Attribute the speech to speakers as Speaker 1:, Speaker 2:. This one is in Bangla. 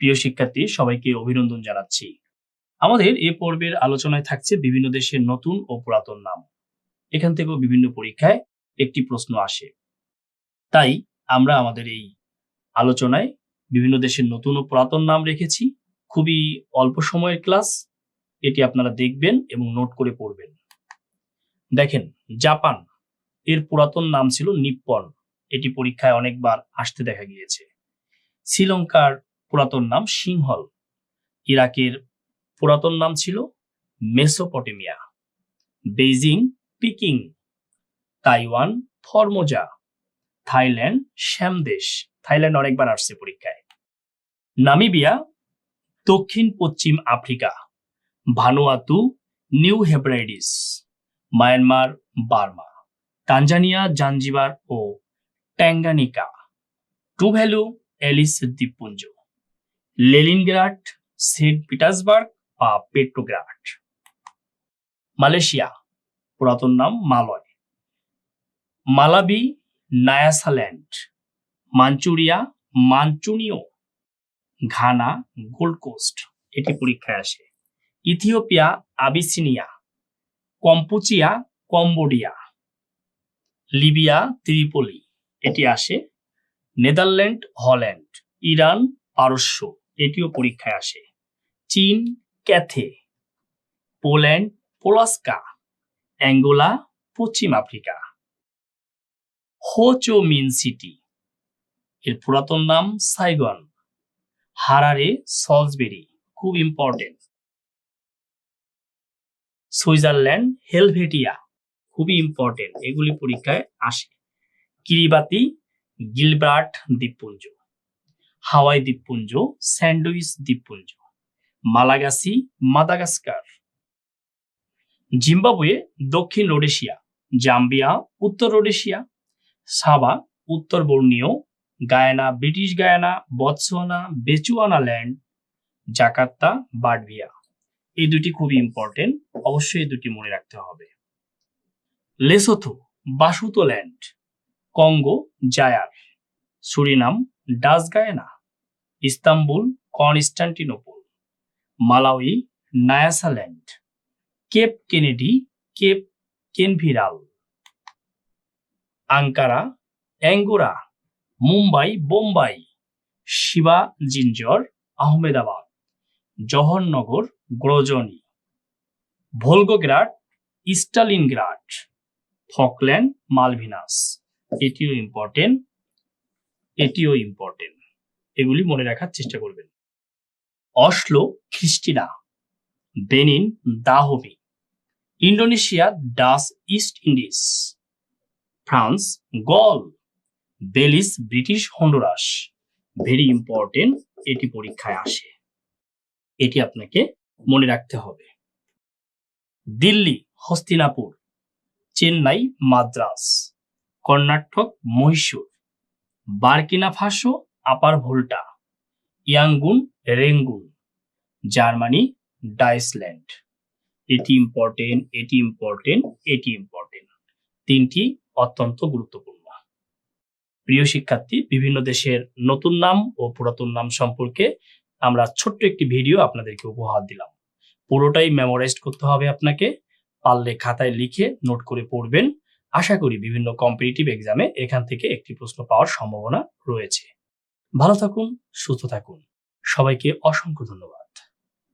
Speaker 1: প্রিয় শিক্ষার্থী, সবাইকে অভিনন্দন জানাচ্ছি। আমাদের এ পর্বের আলোচনায় থাকছে বিভিন্ন দেশের নতুন ও পুরাতন নাম। এখান থেকেও বিভিন্ন পরীক্ষায় একটি প্রশ্ন আসে। তাই আমরা আমাদের এই আলোচনায় বিভিন্ন দেশের নতুন ও পুরাতন নাম রেখেছি। খুবই অল্প সময়ের ক্লাস, এটি আপনারা দেখবেন এবং নোট করে পড়বেন। দেখেন, জাপান এর পুরাতন নাম ছিল নিপ্পন, এটি পরীক্ষায় অনেকবার আসতে দেখা গিয়েছে। শ্রীলঙ্কার পুরাতন নাম সিংহল। ইরাকের পুরাতন নাম ছিল Mesopotamia. Beijing Peking. Taiwan Formosa. Thailand শ্যামদেশ। থাইল্যান্ড অনেকবার আসছে পরীক্ষায়। নামিবিয়া দক্ষিণ পশ্চিম Africa. Vanuatu New Hebrides. Myanmar Burma. Tanzania Zanzibar ও ট্যাঙ্গানিকা। টুভ্যালু এলিস দ্বীপপুঞ্জ। লেনিনগ্রাড সেন্ট পিটার্সবার্গ বা পেট্রোগ্রাড। মালয়েশিয়া পুরাতন নাম Malaya. Malawi Nyasaland. Manchuria Manchukuo. Ghana Gold Coast, এটি পরীক্ষায় আসে। Ethiopia Abyssinia. Kampuchea Cambodia. Libya Tripoli, এটি আসে। Netherland Holland. ইরান পারস্য, এটিও পরীক্ষায় আসে। চীন ক্যাথে। পোল্যান্ড পোলাস্কা। অ্যাঙ্গোলা পশ্চিম আফ্রিকা। হো চো মিন সিটি, এর পুরাতন নাম সাইগন। হারারে সলসবেরি, খুব ইম্পর্টেন্ট। সুইজারল্যান্ড হেলভেটিয়া, খুবই ইম্পর্টেন্ট, এগুলি পরীক্ষায় আসে। কিরিবাতি গিলবার্ট দ্বীপপুঞ্জ। হাওয়াই দ্বীপপুঞ্জ স্যান্ডউইচ দ্বীপপুঞ্জ। Malagasy Madagascar. জিম্বাবুয়ে দক্ষিণ রোডেশিয়া। জাম্বিয়া উত্তর রোডেশিয়া। সাবা উত্তর Borneo. Guyana British Guyana. Botswana Bechuanaland. Jakarta Batavia, এই দুটি খুবই ইম্পর্টেন্ট, অবশ্যই এই দুটি মনে রাখতে হবে। Lesotho Basutoland. Congo Zaire. Suriname Dutch Guiana. Istanbul Constantinople. Malawi Nyasaland. Cape Kennedy Cape Canaveral. Ankara Angora. Mumbai Bombay. শিবা জিঞ্জর আহমেদাবাদ। জওহরনগর Grozny. Volgograd Stalingrad. Falkland Malvinas, এটিও ইম্পর্টেন্ট, এগুলি মনে রাখার চেষ্টা করবেন। Oslo Christiania. Benin Dahomey. Indonesia Dutch East Indies. France Gaul. Belize British Honduras, very important, এটি পরীক্ষায় আসে, এটি আপনাকে মনে রাখতে হবে। দিল্লি হস্তিনাপুর। চেন্নাই মাদ্রাস। কর্ণাটক মহীশূর। বার্কিনা ফাসো আপার ভোল্টা। Yangon Rangoon. জার্মানি ডাইসল্যান্ড, এটি ইম্পর্টেন্ট, তিনটি অত্যন্ত গুরুত্বপূর্ণ। প্রিয় শিক্ষার্থী, বিভিন্ন দেশের নতুন নাম ও পুরাতন নাম সম্পর্কে আমরা ছোট্ট একটি ভিডিও আপনাদেরকে উপহার দিলাম। পুরোটাই মেমোরাইজ করতে হবে আপনাকে, পারলে খাতায় লিখে নোট করে পড়বেন। আশা করি বিভিন্ন কম্পিটিটিভ এক্সামে এখান থেকে একটি প্রশ্ন পাওয়ার সম্ভাবনা রয়েছে। ভালো থাকুন, সুস্থ থাকুন, সবাইকে অসংখ্য ধন্যবাদ।